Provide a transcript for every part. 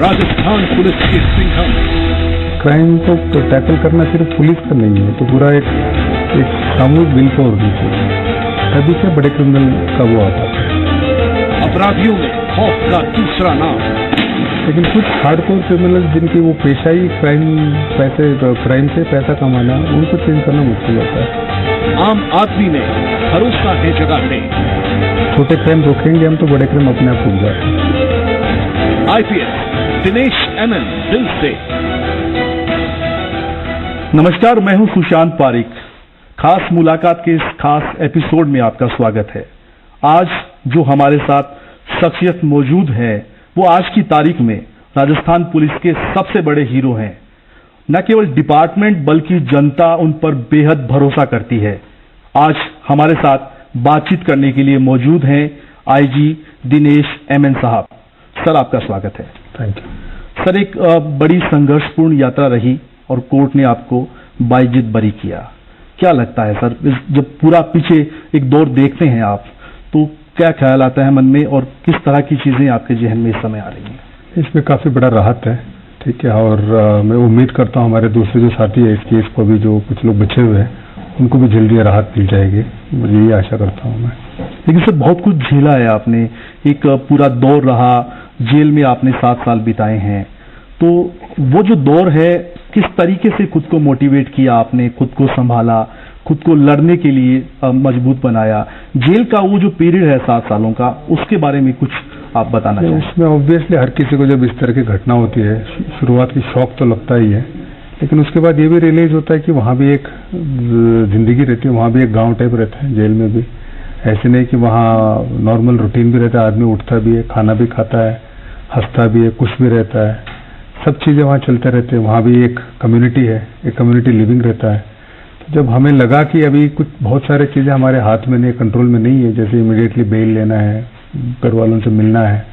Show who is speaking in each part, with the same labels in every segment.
Speaker 1: Rajasthan police की Singham.
Speaker 2: Crime को tackle करना सिर्फ पुलिस का नहीं है, तो पूरा एक सामूहिक विल पावर होनी चाहिए, तभी से बड़े क्रिमिनल का वो आता है।
Speaker 1: अपराधियों में खौफ का दूसरा नाम।
Speaker 2: लेकिन कुछ हार्डकोर क्रिमिनल जिनकी वो पेशा ही क्राइम से पैसा कमाना, उनको चेंज करना मुश्किल होता है।
Speaker 1: आम आदमी में भरोसा है जगाते।
Speaker 2: छोटे क्राइम रोकेंगे हम तो बड़े क्राइम अपने आप रुक जाते हैं।
Speaker 1: आईपीएस दिनेश एमएन दिल से।
Speaker 3: नमस्कार, मैं हूं सुशांत पारिक। खास मुलाकात के इस खास एपिसोड में आपका स्वागत है। आज जो हमारे साथ शख्सियत मौजूद है वो आज की तारीख में राजस्थान पुलिस के सबसे बड़े हीरो हैं। न केवल डिपार्टमेंट बल्कि जनता उन पर बेहद भरोसा करती है। आज हमारे साथ बातचीत करने के लिए मौजूद हैं आईजी दिनेश एमएन साहब। सर, आपका स्वागत है।
Speaker 2: थैंक यू
Speaker 3: सर, एक बड़ी संघर्षपूर्ण यात्रा रही और कोर्ट ने आपको बाइज्जत बरी किया। क्या लगता है सर, जब पूरा पीछे एक दौर देखते हैं आप, तो क्या ख्याल आता है मन में और किस तरह की चीजें आपके जहन में इस समय आ रही हैं?
Speaker 2: इसमें काफी बड़ा राहत है, ठीक है। और मैं उम्मीद करता हूँ हमारे दूसरे जो साथी है इस केस को भी, जो कुछ लोग बचे हुए हैं, उनको भी जल्दी राहत मिल जाएगी, मुझे यही आशा करता हूँ मैं।
Speaker 3: लेकिन सर, बहुत कुछ झेला है आपने, एक पूरा दौर रहा, जेल में आपने 7 साल बिताए हैं, तो वो जो दौर है, किस तरीके से खुद को मोटिवेट किया आपने, खुद को संभाला, खुद को लड़ने के लिए मजबूत बनाया? जेल का वो जो पीरियड है 7 सालों का, उसके बारे में कुछ आप बताना चाहिए।
Speaker 2: उसमें ऑब्वियसली हर किसी को जब इस तरह की घटना होती है, शुरुआत की शौक तो लगता ही है, लेकिन उसके बाद ये भी रियलाइज होता है कि वहाँ भी एक जिंदगी रहती है, वहाँ भी एक गांव टाइप रहता है जेल में भी। ऐसे नहीं कि वहाँ नॉर्मल रूटीन भी रहता है, आदमी उठता भी है, खाना भी खाता है, हंसता भी है, कुछ भी रहता है, सब चीजें वहाँ चलते रहते हैं। वहाँ भी एक कम्युनिटी है, एक कम्युनिटी लिविंग रहता है। तो जब हमें लगा कि अभी कुछ बहुत सारे चीजें हमारे हाथ में नहीं, कंट्रोल में नहीं है, जैसे इमीडिएटली बेल लेना है, घर वालों से मिलना है,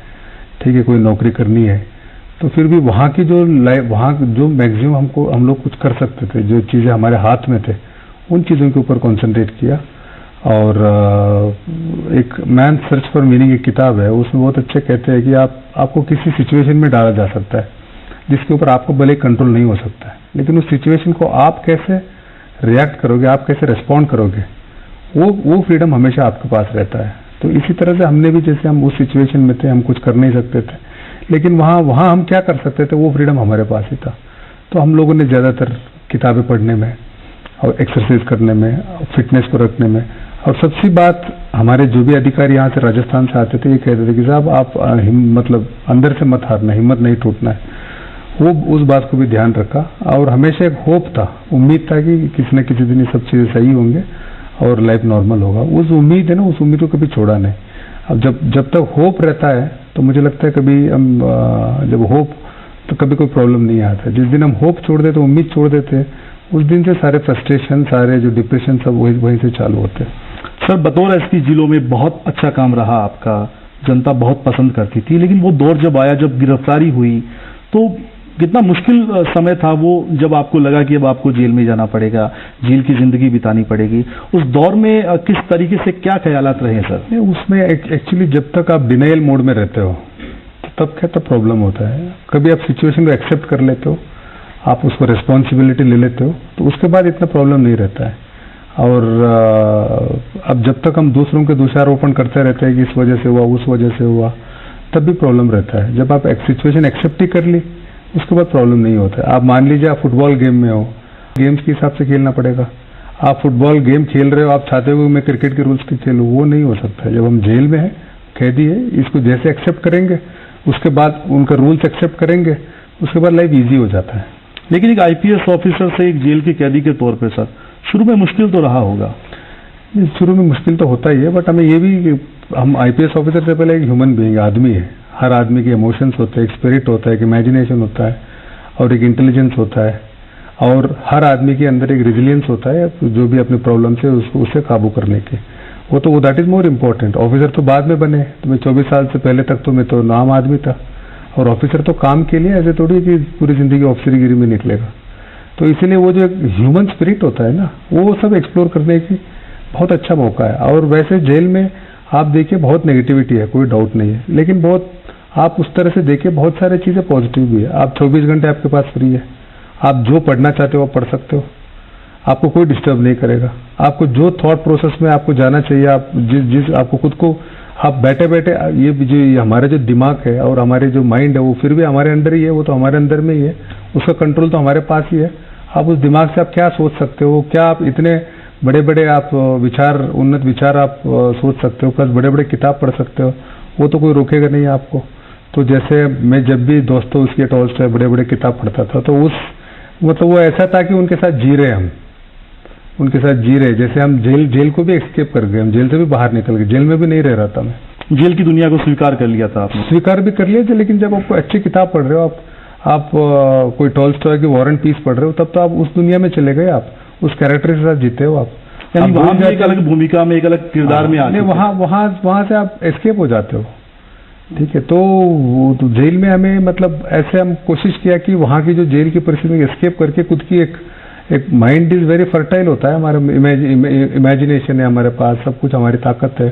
Speaker 2: ठीक है, कोई नौकरी करनी है, तो फिर भी वहाँ की जो वहाँ जो मैक्सिमम हम लोग कुछ कर सकते थे, जो चीजें हमारे हाथ में थे, उन चीजों के ऊपर कॉन्सेंट्रेट किया। और एक मैन सर्च फॉर मीनिंग एक किताब है, उसमें बहुत अच्छे कहते हैं कि आपको किसी सिचुएशन में डाला जा सकता है जिसके ऊपर आपको भले कंट्रोल नहीं हो सकता है, लेकिन उस सिचुएशन को आप कैसे रिएक्ट करोगे, आप कैसे रिस्पॉन्ड करोगे, वो फ्रीडम हमेशा आपके पास रहता है। तो इसी तरह से हमने भी, जैसे हम उस सिचुएशन में थे, हम कुछ कर नहीं सकते थे, लेकिन वहाँ हम क्या कर सकते थे, वो फ्रीडम हमारे पास ही था। तो हम लोगों ने ज्यादातर किताबें पढ़ने में और एक्सरसाइज करने में, फिटनेस को रखने में, और सबसे बात, हमारे जो भी अधिकारी यहाँ से राजस्थान से आते थे, ये कहते थे कि साहब आप मतलब अंदर से मत हारना, हिम्मत नहीं टूटना है। वो उस बात को भी ध्यान रखा, और हमेशा एक होप था, उम्मीद था कि किसी न किसी दिन ये सब चीजें सही होंगे और लाइफ नॉर्मल होगा। उस उम्मीद है ना, उस उम्मीद को कभी छोड़ा नहीं। अब जब तक होप रहता है, तो मुझे लगता है कभी हम जब होप, तो कभी कोई प्रॉब्लम नहीं आता। जिस दिन हम होप छोड़ देते, उम्मीद छोड़ देते, उस दिन से सारे फ्रस्ट्रेशन, सारे जो डिप्रेशन, सब वहीं से चालू होते हैं।
Speaker 3: सर, बतौर एसपी जिलों में बहुत अच्छा काम रहा आपका, जनता बहुत पसंद करती थी, लेकिन वो दौर जब आया, जब गिरफ्तारी हुई, तो कितना मुश्किल समय था वो, जब आपको लगा कि अब आपको जेल में जाना पड़ेगा, जेल की जिंदगी बितानी पड़ेगी। उस दौर में किस तरीके से क्या ख्यालात रहे सर?
Speaker 2: उसमें एक्चुअली जब तक आप डिनाइल मोड में रहते हो, तब क्या प्रॉब्लम होता है। कभी आप सिचुएशन को एक्सेप्ट कर लेते हो, आप उसको रिस्पॉन्सिबिलिटी ले लेते हो, तो उसके बाद इतना प्रॉब्लम नहीं रहता है। और अब जब तक हम दूसरों के दोषारोपण करते रहते हैं कि इस वजह से हुआ, उस वजह से हुआ, तब भी प्रॉब्लम रहता है। जब आप एक सिचुएशन एक्सेप्ट ही कर ली, उसके बाद प्रॉब्लम नहीं होता है। आप मान लीजिए आप फुटबॉल गेम में हो, गेम्स के हिसाब से खेलना पड़ेगा। आप फुटबॉल गेम खेल रहे हो, आप चाहते हो मैं क्रिकेट के रूल्स की खेलूं, वो नहीं हो सकता है। जब हम जेल में है, कैदी है, इसको जैसे एक्सेप्ट करेंगे, उसके बाद उनका रूल्स एक्सेप्ट करेंगे, उसके बाद लाइफ ईजी हो जाता है।
Speaker 3: लेकिन एक आईपीएस ऑफिसर से एक जेल के कैदी के तौर पर सर, शुरू में मुश्किल तो रहा होगा?
Speaker 2: शुरू में मुश्किल तो होता ही है, बट हमें ये भी, हम आईपीएस ऑफिसर से पहले एक ह्यूमन बीइंग, आदमी है। हर आदमी के इमोशंस होते हैं, एक स्पिरिट होता है, एक इमेजिनेशन होता है, और एक इंटेलिजेंस होता है, और हर आदमी के अंदर एक रेजिलियंस होता है, जो भी अपने प्रॉब्लम से उससे काबू करने के। वो तो that is more important. Officer तो बाद में बने, तो मैं 24 साल से पहले तक तो मैं तो नाम आदमी था, और ऑफिसर तो काम के लिए, ऐसे थोड़ी कि पूरी जिंदगी ऑफिसरगिरी में निकलेगा। तो इसीलिए वो जो एक ह्यूमन स्पिरिट होता है ना, वो सब एक्सप्लोर करने की बहुत अच्छा मौका है। और वैसे जेल में आप देखिए बहुत नेगेटिविटी है, कोई डाउट नहीं है, लेकिन बहुत आप उस तरह से देखिए, बहुत सारी चीजें पॉजिटिव भी है। आप 24 घंटे आपके पास फ्री है, आप जो पढ़ना चाहते हो आप पढ़ सकते हो, आपको कोई डिस्टर्ब नहीं करेगा। आपको जो थॉट प्रोसेस में आपको जाना चाहिए, आप जिस आपको खुद को आप बैठे बैठे ये हमारा जो दिमाग है और हमारे जो माइंड है वो फिर भी हमारे अंदर ही है, वो तो हमारे अंदर में ही है, उसका कंट्रोल तो हमारे पास ही है। आप उस दिमाग से आप क्या सोच सकते हो, क्या आप इतने बड़े बड़े आप विचार, उन्नत विचार आप सोच सकते हो, प्लस बड़े बड़े किताब पढ़ सकते हो, वो तो कोई रोकेगा नहीं आपको। तो जैसे मैं जब भी दोस्तों टॉल्स्टॉय बड़े बड़े किताब पढ़ता था, तो मतलब वो ऐसा था कि उनके साथ जी रहे, हम उनके साथ जी रहे। जैसे हम जेल को भी एस्केप कर गए, हम जेल से भी बाहर निकल गए, जेल में भी नहीं रह रहा था मैं।
Speaker 3: जेल की दुनिया को स्वीकार कर लिया था आपने? स्वीकार
Speaker 2: भी कर लिया था, लेकिन जब आप अच्छी किताब पढ़ रहे हो, आप कोई टॉल्स्टॉय की वॉर एंड पीस पढ़ रहे हो, तब तो आप उस दुनिया में चले गए, आप उस कैरेक्टर के साथ जीते हो। आप
Speaker 3: यानी वहां भी एक अलग भूमिका में, एक अलग किरदार में आते,
Speaker 2: वहां से आप एस्केप हो जाते हो। ठीक है, तो जेल में हमें मतलब ऐसे हम कोशिश किया कि वहां की जो जेल की परिस्थिति में एस्केप करके खुद की एक माइंड इज वेरी फर्टाइल होता है, हमारा इमेजिनेशन है हमारे पास, सब कुछ हमारी ताकत है।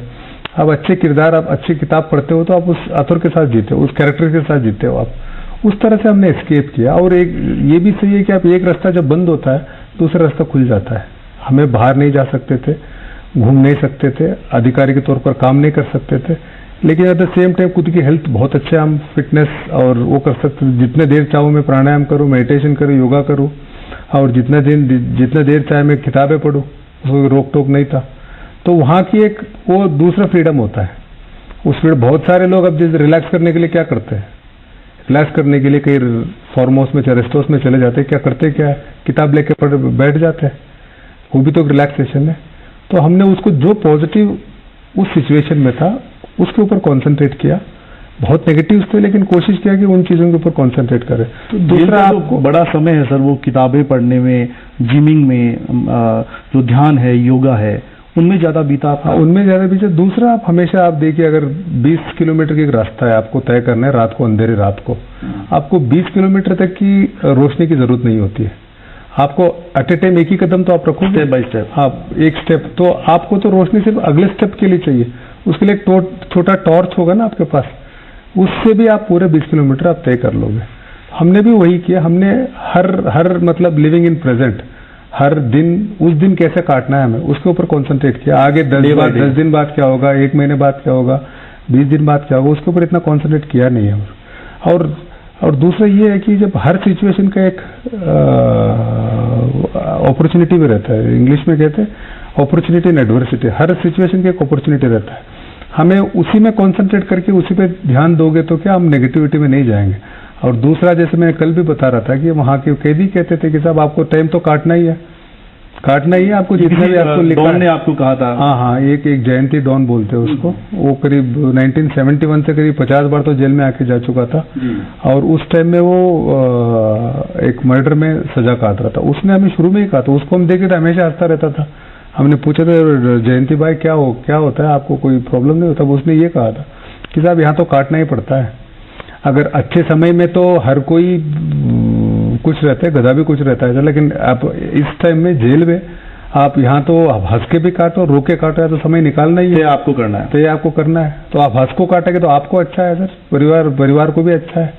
Speaker 2: आप अच्छे किरदार, आप अच्छी किताब पढ़ते हो तो आप उस ऑथर के साथ जीते हो, उस कैरेक्टर के साथ जीते हो आप। उस तरह से हमने एस्केप किया। और एक ये भी सही है कि आप एक रास्ता जब बंद होता है दूसरा रास्ता खुल जाता है। हमें बाहर नहीं जा सकते थे, घूम नहीं सकते थे, अधिकारी के तौर पर काम नहीं कर सकते थे, लेकिन एट द सेम टाइम खुद की हेल्थ बहुत अच्छे, हम फिटनेस और वो कर सकते थे। जितने देर चाहूँ मैं प्राणायाम करूँ, मेडिटेशन करूँ, योगा करूँ, और जितना देर चाहे मैं किताबें पढूं, उसको रोक टोक नहीं था। तो वहाँ की एक वो दूसरा फ्रीडम होता है। उस फ्रीडम बहुत सारे लोग अब जैसे रिलैक्स करने के लिए क्या करते हैं, रिलैक्स करने के लिए कहीं फार्म हाउस में, रेस्ट हाउस में चले जाते हैं, क्या करते हैं, क्या किताब लेके पढ़ बैठ जाते हैं, वो भी तो रिलैक्सेशन है। तो हमने उसको जो पॉजिटिव उस सिचुएशन में था उसके ऊपर कॉन्सेंट्रेट किया। बहुत नेगेटिव थे, लेकिन कोशिश किया कि उन चीजों के ऊपर कॉन्सेंट्रेट करें।
Speaker 3: तो दूसरा आपको बड़ा समय है सर वो किताबें पढ़ने में, जिमिंग में, जो ध्यान है, योगा है, उनमें ज्यादा बीता था?
Speaker 2: उनमें ज्यादा बीता। दूसरा, आप हमेशा आप देखिए, अगर 20 किलोमीटर की एक रास्ता है आपको तय करना है रात को, अंधेरी रात को, आपको 20 किलोमीटर तक की रोशनी की जरूरत नहीं होती है। आपको एट ए टाइम एक ही कदम तो आप रखो,
Speaker 3: स्टेप बाय स्टेप,
Speaker 2: आप एक स्टेप, तो आपको तो रोशनी सिर्फ अगले स्टेप के लिए चाहिए। उसके लिए एक छोटा टॉर्च होगा ना आपके पास, उससे भी आप पूरे 20 किलोमीटर आप तय कर लोगे। हमने भी वही किया। हमने हर मतलब लिविंग इन प्रेजेंट, हर दिन, उस दिन कैसे काटना है हमें, उसके ऊपर कॉन्सेंट्रेट किया। आगे 10 दिन बाद क्या होगा, 1 महीने बाद क्या होगा, 20 दिन बाद क्या होगा, उसके ऊपर इतना कॉन्सेंट्रेट किया नहीं है। और दूसरा ये है कि जब हर सिचुएशन का एक अपॉर्चुनिटी भी रहता है, इंग्लिश में कहते हैं opportunity and adversity, her situation का एक अपॉर्चुनिटी रहता है। हमें उसी में कॉन्सेंट्रेट करके उसी पे ध्यान दोगे तो क्या हम नेगेटिविटी में नहीं जाएंगे। और दूसरा, जैसे मैं कल भी बता रहा था कि वहां के कैदी कहते थे कि साहब आपको टाइम तो काटना ही है, आपको जितना भी आपको लिखा
Speaker 3: है। ने आपको कहा था?
Speaker 2: हाँ, एक जयंती डॉन बोलते हैं उसको, वो करीब 1971 से करीब 50 बार तो जेल में आके जा चुका था, और उस टाइम में वो एक मर्डर में सजा काट रहा था। उसने हमें शुरू में ही कहा था, उसको हम देखे थे हमेशा हंसता रहता था। हमने पूछा था जयंती भाई क्या होता है, आपको कोई प्रॉब्लम नहीं होता? उसने ये कहा था कि साहब यहाँ तो काटना ही पड़ता है। अगर अच्छे समय में तो हर कोई कुछ रहता है, गधा भी कुछ रहता है, लेकिन आप इस टाइम में जेल में आप यहाँ तो हंस के भी काटो, रो के काटो, तो समय निकालना ही है,
Speaker 3: आपको करना है,
Speaker 2: तो ये आपको करना है। तो आप हंस को काटेंगे तो आपको अच्छा है सर, परिवार को भी अच्छा है।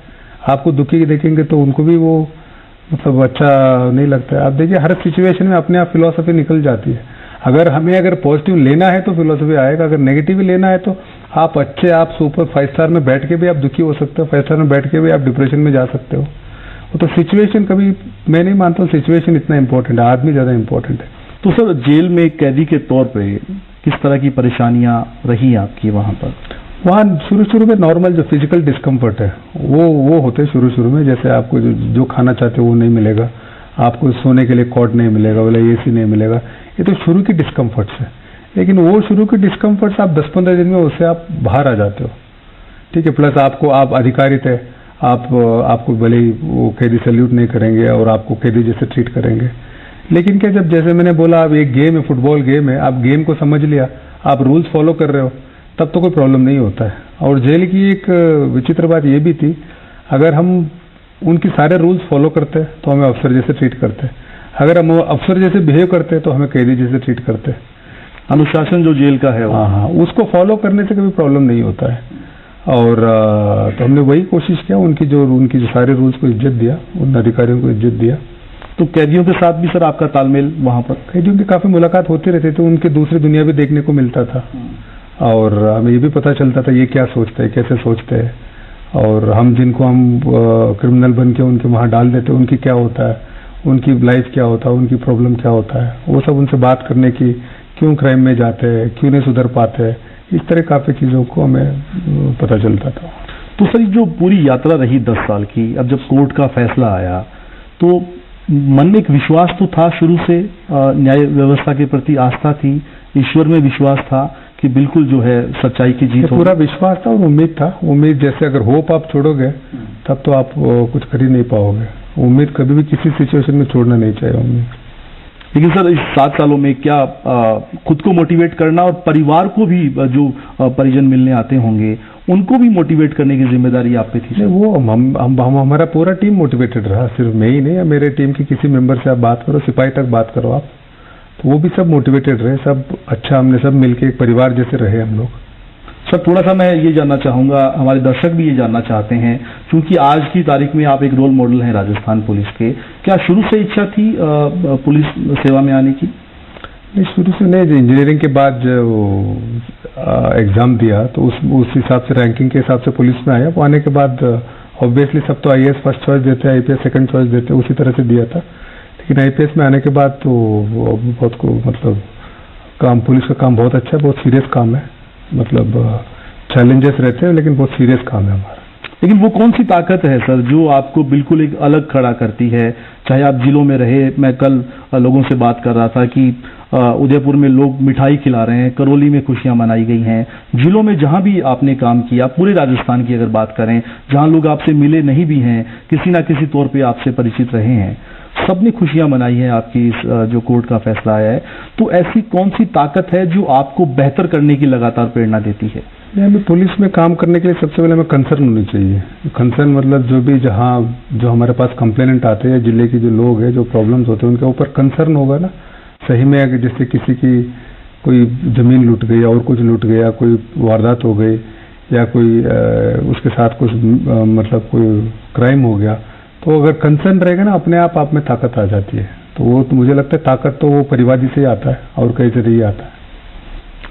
Speaker 2: आपको दुखी देखेंगे तो उनको भी वो मतलब अच्छा नहीं लगता है। आप देखिए हर सिचुएशन में अपने आप फिलॉसफी निकल जाती है। अगर पॉजिटिव लेना है तो फिलॉसफी आएगा, अगर नेगेटिव लेना है तो आप सुपर 5 स्टार में बैठ के भी आप दुखी हो सकते हो, 5 स्टार में बैठ के भी आप डिप्रेशन में जा सकते हो। तो सिचुएशन कभी, मैं नहीं मानता हूँ सिचुएशन इतना इंपॉर्टेंट है, आदमी ज्यादा इंपॉर्टेंट है।
Speaker 3: तो सर जेल में कैदी के तौर पे किस तरह की परेशानियां रही आपकी वहां पर?
Speaker 2: वहाँ शुरू में नॉर्मल जो फिजिकल डिस्कम्फर्ट है वो होते हैं शुरू में। जैसे आपको जो खाना चाहते हो वो नहीं मिलेगा, आपको सोने के लिए कॉट नहीं मिलेगा, बोला एसी नहीं मिलेगा, ये तो शुरू की डिस्कम्फर्ट्स है। लेकिन वो शुरू की डिस्कम्फर्ट्स आप 10-15 दिन में उससे आप बाहर आ जाते हो, ठीक है। प्लस आप अधिकारी थे, आपको भले ही वो कैदी सैल्यूट नहीं करेंगे और आपको कैदी जैसे ट्रीट करेंगे। लेकिन क्या, जब जैसे मैंने बोला अब एक गेम है, फुटबॉल गेम है, आप गेम को समझ लिया, आप रूल्स फॉलो कर रहे हो, तब तो कोई प्रॉब्लम नहीं होता है। और जेल की एक विचित्र बात ये भी थी, अगर हम उनकी सारे रूल्स फॉलो करते तो हमें अफसर जैसे ट्रीट करते, अगर हम अफसर जैसे बिहेव करते तो हमें कैदी जैसे ट्रीट करते।
Speaker 3: अनुशासन जो जेल का है,
Speaker 2: हाँ, उसको फॉलो करने से कभी प्रॉब्लम नहीं होता है। और तो हमने वही कोशिश किया, उनकी जो सारे रूल्स को इज्जत दिया, उन अधिकारियों को इज्जत दिया।
Speaker 3: तो कैदियों के साथ भी सर आपका तालमेल वहां पर?
Speaker 2: कैदियों की काफी मुलाकात होती रहती थी, उनकी दूसरी दुनिया भी देखने को मिलता था और हमें ये भी पता चलता था ये क्या सोचते हैं, कैसे सोचते हैं, और हम जिनको हम क्रिमिनल बन के उनके वहां डाल देते हैं उनकी क्या होता है, उनकी लाइफ क्या होता है, उनकी प्रॉब्लम क्या होता है, वो सब उनसे बात करने की, क्यों क्राइम में जाते हैं, क्यों नहीं सुधर पाते, इस तरह काफी चीजों को हमें पता चलता था।
Speaker 3: तो सर जो पूरी यात्रा रही 10 साल की, अब जब कोर्ट का फैसला आया तो मन में एक विश्वास तो था शुरू से, न्याय व्यवस्था के प्रति आस्था थी, ईश्वर में विश्वास था कि बिल्कुल जो है सच्चाई की जीत होगी।
Speaker 2: पूरा विश्वास था और उम्मीद था। उम्मीद जैसे अगर होप आप छोड़ोगे तब तो आप कुछ कर ही नहीं पाओगे। उम्मीद कभी भी किसी सिचुएशन में छोड़ना नहीं चाहिए उम्मीद।
Speaker 3: लेकिन सर इस 7 सालों में क्या खुद को मोटिवेट करना और परिवार को भी जो परिजन मिलने आते होंगे उनको भी मोटिवेट करने की जिम्मेदारी आप पे थी?
Speaker 2: वो हम हमारा पूरा टीम मोटिवेटेड रहा, सिर्फ मैं ही नहीं, मेरे टीम के किसी मेंबर से आप बात करो, सिपाही तक बात करो आप, तो वो भी सब मोटिवेटेड रहे, सब अच्छा, हमने सब मिलके एक परिवार जैसे रहे हम लोग।
Speaker 3: सर थोड़ा सा मैं ये जानना चाहूंगा, हमारे दर्शक भी ये जानना चाहते हैं, क्योंकि आज की तारीख में आप एक रोल मॉडल हैं राजस्थान पुलिस के, क्या शुरू से इच्छा थी पुलिस सेवा में आने की?
Speaker 2: नहीं, शुरू से नहीं। इंजीनियरिंग के बाद जो एग्जाम दिया तो उस हिसाब से, रैंकिंग के हिसाब से पुलिस में आया। वो आने के बाद ऑब्वियसली सब तो आईएएस फर्स्ट चॉइस देते हैं, आईपीएस सेकंड चॉइस देते हैं, उसी तरह से दिया था। लेकिन आईपीएस में आने के बाद तो बहुत को मतलब काम, पुलिस का काम बहुत अच्छा है, बहुत सीरियस काम है, मतलब चैलेंजेस रहते हैं लेकिन बहुत सीरियस काम है हमारा।
Speaker 3: लेकिन वो कौन सी ताकत है सर जो आपको बिल्कुल एक अलग खड़ा करती है? चाहे आप जिलों में रहे, मैं कल लोगों से बात कर रहा था कि उदयपुर में लोग मिठाई खिला रहे हैं, करौली में खुशियां मनाई गई हैं, जिलों में जहां भी आपने काम किया, पूरे राजस्थान की अगर बात करें, जहां लोग आपसे मिले नहीं भी हैं, किसी ना किसी तौर पे आपसे परिचित रहे हैं, सबने खुशियां मनाई हैं आपकी इस जो कोर्ट का फैसला आया है। तो ऐसी कौन सी ताकत है जो आपको बेहतर करने की लगातार प्रेरणा देती है?
Speaker 2: हमें पुलिस में काम करने के लिए सबसे पहले हमें कंसर्न होनी चाहिए। कंसर्न मतलब जो भी जो हमारे पास कंप्लेनेंट आते हैं, जिले के जो लोग हैं, जो प्रॉब्लम्स होते हैं, उनके ऊपर कंसर्न होगा ना। सही में अगर जैसे किसी की कोई जमीन लूट गई और कुछ लूट गया, कोई वारदात हो गई या कोई उसके साथ कुछ मतलब कोई क्राइम हो गया, तो अगर कंसर्न रहेगा ना, अपने आप में ताकत आ जाती है। तो वो तो मुझे लगता है ताकत तो वो परिवादी से ही आता है और कहीं से नहीं आता है।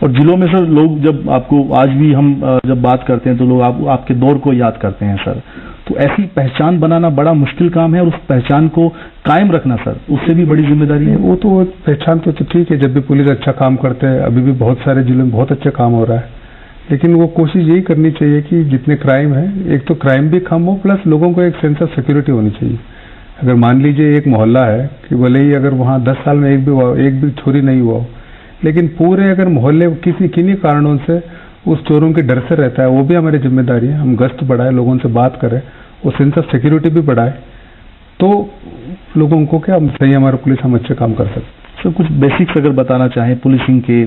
Speaker 3: और जिलों में सर लोग जब आपको, आज भी हम जब बात करते हैं तो लोग आपके दौर को याद करते हैं सर, तो ऐसी पहचान बनाना बड़ा मुश्किल काम है और उस पहचान को कायम रखना सर उससे भी बड़ी जिम्मेदारी है।
Speaker 2: वो तो पहचान तो ठीक है, जब भी पुलिस अच्छा काम करते हैं, अभी भी बहुत सारे जिलों में बहुत अच्छा काम हो रहा है, लेकिन वो कोशिश यही करनी चाहिए कि जितने क्राइम है, एक तो क्राइम भी कम हो, प्लस लोगों को एक सेंस ऑफ सिक्योरिटी होनी चाहिए। अगर मान लीजिए एक मोहल्ला है कि भले ही अगर वहाँ 10 साल में एक भी चोरी नहीं हुआ हो, लेकिन पूरे अगर मोहल्ले किन्हीं कारणों से उस चोरों के डर से रहता है, वो भी हमारी जिम्मेदारी है। हम गश्त बढ़ाए, लोगों से बात करें, वो सेंस ऑफ सिक्योरिटी भी बढ़ाए, तो लोगों को क्या सही, हमारा पुलिस हम अच्छे काम कर सकते।
Speaker 3: सर कुछ बेसिक्स अगर बताना चाहें पुलिसिंग के,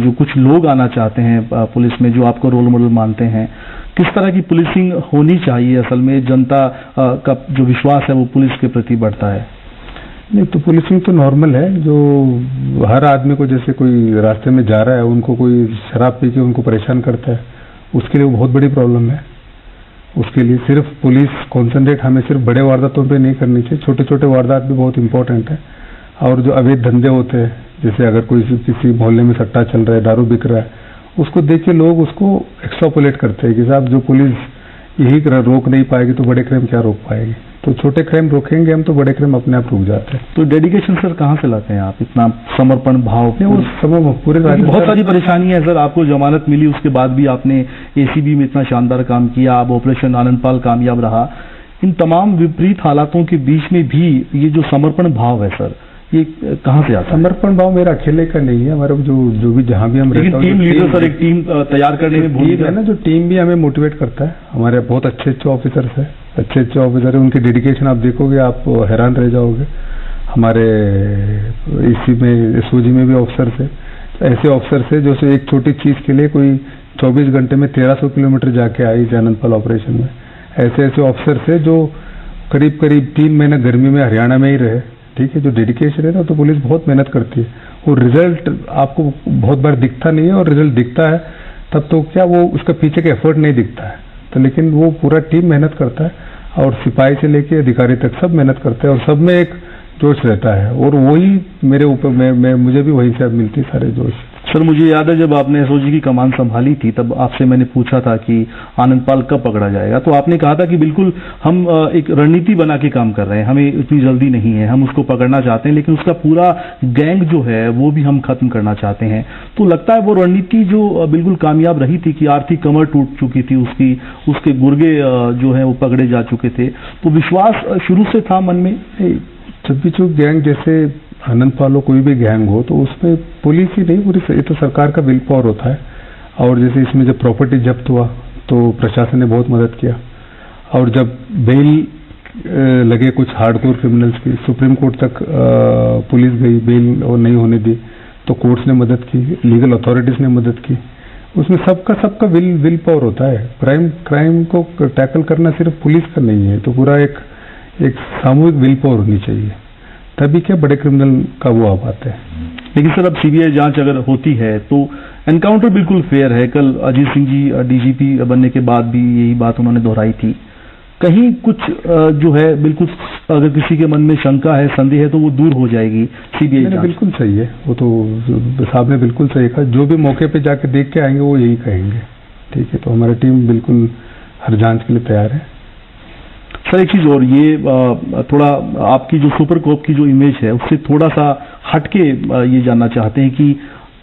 Speaker 3: जो कुछ लोग आना चाहते हैं पुलिस में, जो आपको रोल मॉडल मानते हैं, किस तरह की पुलिसिंग होनी चाहिए? असल में जनता का जो विश्वास है वो पुलिस के प्रति बढ़ता है।
Speaker 2: नहीं तो पुलिसिंग तो नॉर्मल है, जो हर आदमी को, जैसे कोई रास्ते में जा रहा है, उनको कोई शराब पी के उनको परेशान करता है, उसके लिए वो बहुत बड़ी प्रॉब्लम है। उसके लिए सिर्फ पुलिस कॉन्सेंट्रेट हमें सिर्फ बड़े वारदातों पे नहीं करनी चाहिए, छोटे छोटे वारदात भी बहुत इंपॉर्टेंट है। और जो अवैध धंधे होते हैं, जैसे अगर कोई किसी मोहल्ले में सट्टा चल रहा है, दारू बिक रहा है, उसको देख के लोग उसको एक्सट्रापोलेट करते हैं कि साहब जो पुलिस यही रोक नहीं पाएगी तो बड़े क्राइम क्या रोक पाएगी। तो छोटे क्राइम रोकेंगे हम तो बड़े क्राइम अपने आप रुक जाते हैं।
Speaker 3: तो डेडिकेशन सर कहाँ से लाते हैं आप, इतना समर्पण भाव?
Speaker 2: वो समय पूरे
Speaker 3: बहुत सारी परेशानी है सर, आपको जमानत मिली उसके बाद भी आपने एसीबी में इतना शानदार काम किया, आप ऑपरेशन आनंदपाल कामयाब रहा, इन तमाम विपरीत हालातों के बीच में भी ये जो समर्पण भाव है सर, ये कहाँ से आता है?
Speaker 2: समर्पण भाव मेरा अकेले का नहीं है, हमारा जो भी जहाँ भी हम रहते हैं,
Speaker 3: टीम लीडर सर, एक टीम तैयार करने में भूमिका
Speaker 2: है ना, जो टीम भी हमें मोटिवेट करता है। हमारे बहुत अच्छे ऑफिसर्स है, अच्छे ऑफिसर है, उनकी डेडिकेशन आप देखोगे आप हैरान रह जाओगे। हमारे इसी में एसओजी में भी ऑफिसर्स है, ऐसे ऑफिसर्स है जो एक छोटी चीज के लिए कोई 24 घंटे में 1300 किलोमीटर जाके आई आनंदपाल ऑपरेशन में। ऐसे ऑफिसर्स है जो करीब 3 महीने गर्मी में हरियाणा में ही रहे, ठीक है। जो डेडिकेशन है ना, तो पुलिस बहुत मेहनत करती है, और रिजल्ट आपको बहुत बार दिखता नहीं है, और रिजल्ट दिखता है तब तो क्या वो उसका पीछे का एफर्ट नहीं दिखता है, तो लेकिन वो पूरा टीम मेहनत करता है और सिपाही से लेके अधिकारी तक सब मेहनत करते हैं और सब में एक जोश रहता है और वही मेरे ऊपर मुझे भी वहीं से अब मिलती सारे जोश।
Speaker 3: सर मुझे याद है जब आपने एसओजी की कमान संभाली थी तब आपसे मैंने पूछा था कि आनंदपाल कब पकड़ा जाएगा, तो आपने कहा था कि बिल्कुल हम एक रणनीति बना के काम कर रहे हैं, हमें इतनी जल्दी नहीं है, हम उसको पकड़ना चाहते हैं लेकिन उसका पूरा गैंग जो है वो भी हम खत्म करना चाहते हैं। तो लगता है वो रणनीति जो बिल्कुल कामयाब रही थी कि आर्थिक कमर टूट चुकी थी उसकी, उसके गुर्गे जो है वो पकड़े जा चुके थे, तो विश्वास शुरू से था मन में।
Speaker 2: जब भी जो गैंग जैसे आनंदपाल हो कोई भी गैंग हो तो उसमें पुलिस ही नहीं पूरी ये तो सरकार का विल पावर होता है। और जैसे इसमें जब प्रॉपर्टी जब्त हुआ तो प्रशासन ने बहुत मदद किया और जब बेल लगे कुछ हार्डकोर क्रिमिनल्स की सुप्रीम कोर्ट तक पुलिस गई, बेल और नहीं होने दी तो कोर्ट्स ने मदद की, लीगल अथॉरिटीज ने मदद की। उसमें सबका विल पावर होता है। क्राइम को टैकल करना सिर्फ पुलिस का नहीं है, तो पूरा एक सामूहिक विल पावर होनी चाहिए, तभी क्या बड़े क्रिमिनल का वो आ पाते हैं।
Speaker 3: लेकिन सर अब सीबीआई जांच अगर होती है तो एनकाउंटर बिल्कुल फेयर है। कल अजीत सिंह जी डीजीपी बनने के बाद भी यही बात उन्होंने दोहराई थी। कहीं कुछ जो है बिल्कुल अगर किसी के मन में शंका है, संदेह है तो वो दूर हो जाएगी सीबीआई जांच।
Speaker 2: बिल्कुल सही है, वो तो साहब ने बिल्कुल सही कहा। जो भी मौके पे जाके देख के आएंगे वो यही कहेंगे। ठीक है, तो हमारी टीम बिल्कुल हर जांच के लिए तैयार है।
Speaker 3: सर एक चीज और, ये थोड़ा आपकी जो सुपर कोप की जो इमेज है उससे थोड़ा सा हटके ये जानना चाहते हैं कि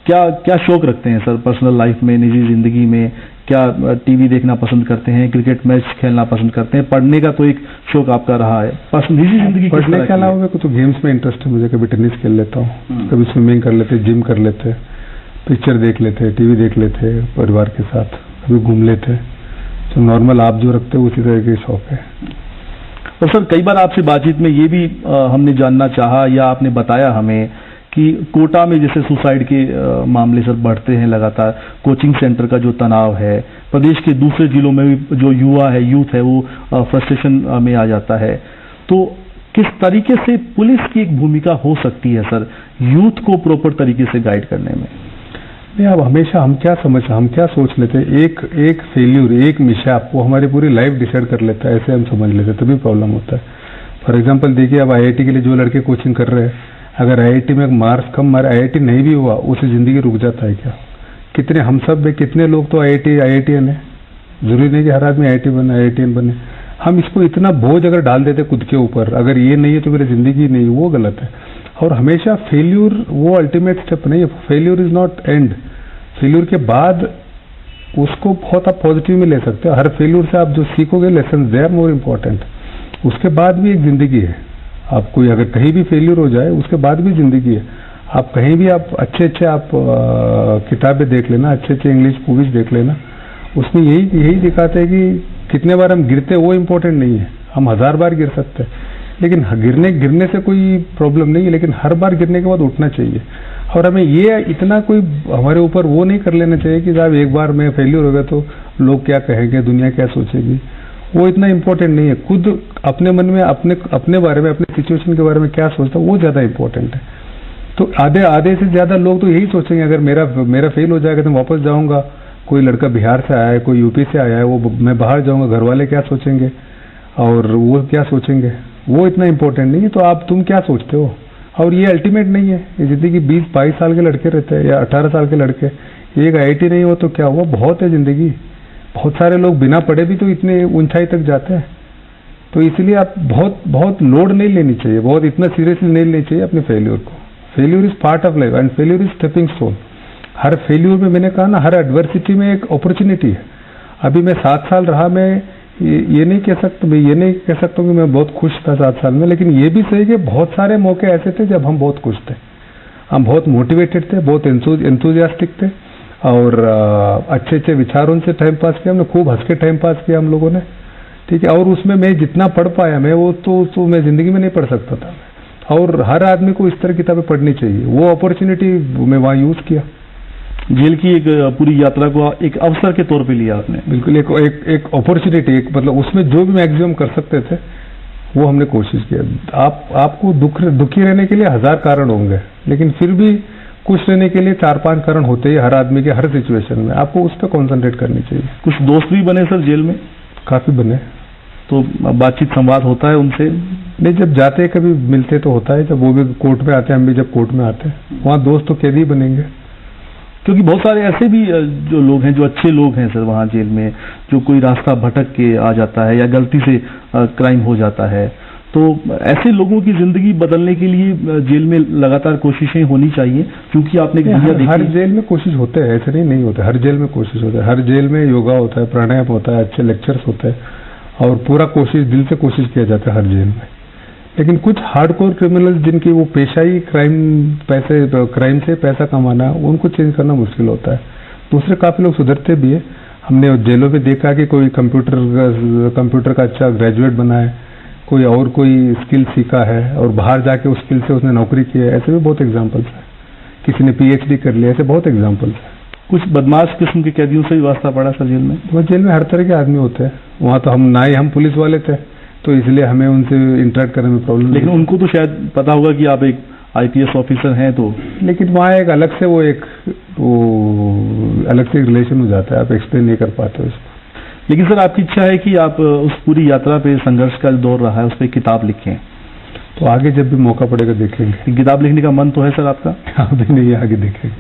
Speaker 3: क्या शौक रखते हैं सर पर्सनल लाइफ में, निजी जिंदगी में? क्या टीवी देखना पसंद करते हैं, क्रिकेट मैच खेलना पसंद करते हैं? पढ़ने का तो एक शौक आपका रहा है, निजी जिंदगी
Speaker 2: पढ़ने के अलावा मेरे को तो गेम्स में इंटरेस्ट है। मुझे कभी टेनिस खेल लेता हूँ, कभी स्विमिंग कर लेते, जिम कर लेते, पिक्चर देख लेते, टीवी देख लेते परिवार के साथ, कभी घूम लेते। तो नॉर्मल आप जो रखते हो उसी तरह के शौक है।
Speaker 3: और सर कई बार आपसे बातचीत में ये भी हमने जानना चाहा या आपने बताया हमें कि कोटा में जैसे सुसाइड के मामले सर बढ़ते हैं लगातार, कोचिंग सेंटर का जो तनाव है, प्रदेश के दूसरे जिलों में भी जो यूथ है वो फ्रस्ट्रेशन में आ जाता है, तो किस तरीके से पुलिस की एक भूमिका हो सकती है सर यूथ को प्रॉपर तरीके से गाइड करने में?
Speaker 2: नहीं, अब हमेशा हम क्या सोच लेते हैं, एक फेल्यूर, एक मिसहैप वो हमारी पूरी लाइफ डिसाइड कर लेता है, ऐसे हम समझ लेते हैं, तभी प्रॉब्लम होता है। फॉर एग्जांपल देखिए, अब आईआईटी के लिए जो लड़के कोचिंग कर रहे हैं, अगर आईआईटी में मार्क्स कम मारे, आईआईटी नहीं भी हुआ, उससे जिंदगी रुक जाता है क्या? कितने हम सब में कितने लोग तो आईआईटीएन है, जरूरी नहीं कि हर आदमी आईआईटीएन बने। हम इसको इतना बोझ अगर डाल देते खुद के ऊपर, अगर ये नहीं है तो मेरी जिंदगी नहीं, वो गलत है। और हमेशा फेल्यूर वो अल्टीमेट स्टेप नहीं है, failure is not and. Failure के बाद उसको बहुत आप पॉजिटिव में ले सकते हो। हर फेल्यूर से आप जो सीखोगे lesson they are more important. उसके बाद भी एक जिंदगी है। आप कोई अगर कहीं भी फेल्यूर हो जाए उसके बाद भी जिंदगी है। आप कहीं भी आप अच्छे आप किताबें देख लेना, अच्छे इंग्लिश मूवीज देख लेना, उसमें यही दिखाते हैं कि कितने बार हम गिरते हैं वो इम्पोर्टेंट नहीं है। हम 1000 बार गिर सकते हैं, लेकिन गिरने से कोई प्रॉब्लम नहीं है, लेकिन हर बार गिरने के बाद उठना चाहिए। और हमें ये इतना कोई हमारे ऊपर वो नहीं कर लेना चाहिए कि साहब एक बार में फेल्यूर हो गया तो लोग क्या कहेंगे, दुनिया क्या सोचेगी, वो इतना इम्पोर्टेंट नहीं है। खुद अपने मन में अपने बारे में, अपने सिचुएशन के बारे में क्या सोचता हूँ वो ज्यादा इम्पोर्टेंट है। तो आधे से ज्यादा लोग तो यही सोचेंगे अगर मेरा फेल हो जाएगा तो मैं वापस जाऊंगा, कोई लड़का बिहार से आया है, कोई यूपी से आया है, वो मैं बाहर जाऊंगा, घर वाले क्या सोचेंगे और वो क्या सोचेंगे, वो इतना इम्पोर्टेंट नहीं है। तो तुम क्या सोचते हो? और ये अल्टीमेट नहीं है। ये जिंदगी 20-22 साल के लड़के रहते हैं या 18 साल के लड़के, एक आईआईटी नहीं हो तो क्या हुआ, बहुत है जिंदगी। बहुत सारे लोग बिना पढ़े भी तो इतने ऊंचाई तक जाते हैं। तो इसलिए आप बहुत लोड नहीं लेनी चाहिए, बहुत इतना सीरियसली नहीं लेनी चाहिए अपने फेल्यूर को। Failure is part of life and failure is stepping stone. Her failure में, मैंने कहा ना, हर एडवर्सिटी में एक अपॉर्चुनिटी है। अभी मैं 7 साल रहा, मैं ये नहीं कह सकता कि मैं बहुत खुश था 7 साल में, लेकिन ये भी सही कि बहुत सारे मौके ऐसे थे जब हम बहुत खुश थे, हम बहुत मोटिवेटेड थे, बहुत एंथुसियास्टिक थे और अच्छे विचारों से टाइम पास किया हमने, खूब हंस के टाइम पास किया हम लोगों ने। ठीक है, और उसमें मैं जितना पढ़ पाया मैं वो तो मैं जिंदगी में नहीं पढ़ सकता था। और हर आदमी को इस तरह किताबें पढ़नी चाहिए, वो अपॉर्चुनिटी मैं वहाँ यूज किया।
Speaker 3: जेल की एक पूरी यात्रा को एक अवसर के तौर पे लिया आपने?
Speaker 2: बिल्कुल, एक अपॉर्चुनिटी, मतलब उसमें जो भी मैक्सिमम कर सकते थे वो हमने कोशिश किया। आपको दुखी रहने के लिए 1000 कारण होंगे, लेकिन फिर भी खुश रहने के लिए 4-5 कारण होते हैं हर आदमी के हर सिचुएशन में, आपको उस पर कॉन्सेंट्रेट करनी चाहिए।
Speaker 3: कुछ दोस्त भी बने सर जेल में?
Speaker 2: काफी बने।
Speaker 3: तो बातचीत संवाद होता है उनसे?
Speaker 2: नहीं, जब जाते हैं कभी मिलते तो होता है, जब वो भी कोर्ट में आते हैं, हम भी जब कोर्ट में आते हैं, वहाँ दोस्त तो कैदी बनेंगे।
Speaker 3: क्योंकि बहुत सारे ऐसे भी जो लोग हैं, जो अच्छे लोग हैं सर वहाँ जेल में, जो कोई रास्ता भटक के आ जाता है या गलती से क्राइम हो जाता है, तो ऐसे लोगों की जिंदगी बदलने के लिए जेल में लगातार कोशिशें होनी चाहिए। क्योंकि आपने
Speaker 2: हर जेल में कोशिश होते हैं, ऐसे नहीं होते, हर जेल में कोशिश होता है। हर जेल में योगा होता है, प्राणायाम होता है, अच्छे लेक्चर्स होते हैं और पूरा कोशिश दिल से कोशिश किया जाता है हर जेल में। लेकिन कुछ हार्डकोर क्रिमिनल जिनकी वो पेशा ही क्राइम से पैसा कमाना, उनको चेंज करना मुश्किल होता है। दूसरे काफी लोग सुधरते भी है। हमने जेलों में देखा कि कोई कंप्यूटर का अच्छा ग्रेजुएट बना है, कोई और कोई स्किल सीखा है और बाहर जाके उस स्किल से उसने नौकरी की है, ऐसे भी बहुत एग्जाम्पल्स हैं। किसी ने PhD कर लिया, ऐसे बहुत एग्जाम्पल्स हैं।
Speaker 3: कुछ बदमाश किस्म के कैदियों से भी वास्ता पड़ा सर जेल में?
Speaker 2: वह जेल में हर तरह के आदमी होते हैं। वहाँ तो हम पुलिस वाले थे, तो इसलिए हमें उनसे इंटरेक्ट करने में प्रॉब्लम।
Speaker 3: लेकिन उनको तो शायद पता होगा कि आप एक IPS ऑफिसर हैं, तो
Speaker 2: लेकिन वहाँ एक अलग से अलग से रिलेशन हो जाता है, आप एक्सप्लेन नहीं कर पाते उसको।
Speaker 3: लेकिन सर आपकी इच्छा है कि आप उस पूरी यात्रा पे, संघर्ष का दौर रहा है, उस पर किताब लिखें,
Speaker 2: तो आगे जब भी मौका पड़ेगा देखेंगे।
Speaker 3: किताब लिखने का मन तो है सर आपका?
Speaker 2: अभी नहीं, आगे देखेंगे।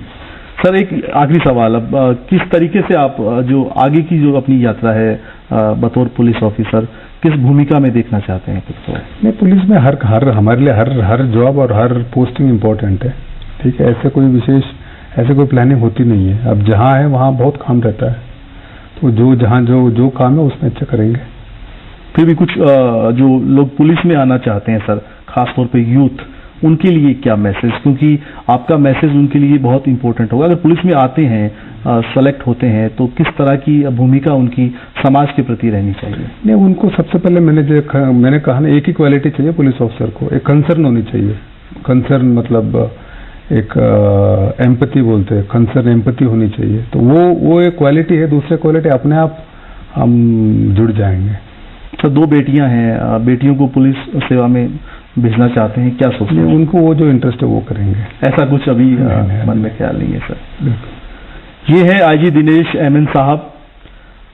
Speaker 3: सर एक आखिरी सवाल, अब किस तरीके से आप जो आगे की जो अपनी यात्रा है बतौर पुलिस ऑफिसर, किस भूमिका में देखना चाहते हैं खुद को?
Speaker 2: नहीं, पुलिस में हमारे लिए हर जॉब और हर पोस्टिंग इम्पोर्टेंट है, ठीक है। ऐसे कोई प्लानिंग होती नहीं है। अब जहाँ है वहाँ बहुत काम रहता है, तो जो काम है उसमें अच्छा करेंगे।
Speaker 3: फिर भी कुछ जो लोग पुलिस में आना चाहते हैं सर, खासतौर पे यूथ, उनके लिए क्या मैसेज? क्योंकि आपका मैसेज उनके लिए बहुत इंपॉर्टेंट होगा। अगर पुलिस में आते हैं, सेलेक्ट होते हैं, तो किस तरह की भूमिका उनकी समाज के प्रति रहनी चाहिए?
Speaker 2: नहीं, उनको सबसे पहले मैंने कहा ना, एक ही क्वालिटी चाहिए पुलिस ऑफिसर को, एक कंसर्न होनी चाहिए। कंसर्न मतलब एक एम्पैथी बोलते हैं, कंसर्न एम्पैथी होनी चाहिए। तो वो एक क्वालिटी है। दूसरी क्वालिटी अपने आप हम जुड़ जाएंगे।
Speaker 3: तो 2 बेटियां हैं, बेटियों को पुलिस सेवा में भेजना चाहते हैं, क्या सोचते हैं?
Speaker 2: उनको वो जो इंटरेस्ट है वो करेंगे।
Speaker 3: ऐसा कुछ अभी मन में ख्याल नहीं है सर? ये है IG दिनेश MN साहब।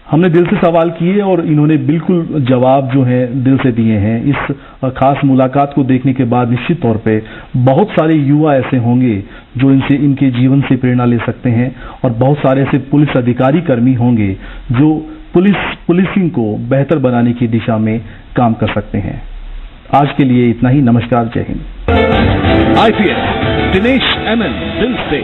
Speaker 3: हमने दिल से सवाल किए और इन्होंने बिल्कुल जवाब जो है दिल से दिए हैं। इस खास मुलाकात को देखने के बाद निश्चित तौर पे बहुत सारे युवा ऐसे होंगे जो इनके जीवन से प्रेरणा ले सकते हैं, और बहुत सारे ऐसे पुलिस अधिकारी कर्मी होंगे जो पुलिसिंग को बेहतर बनाने की दिशा में काम कर सकते हैं। आज के लिए इतना ही। नमस्कार, जय हिंद।
Speaker 1: IPS दिनेश MN दिल से।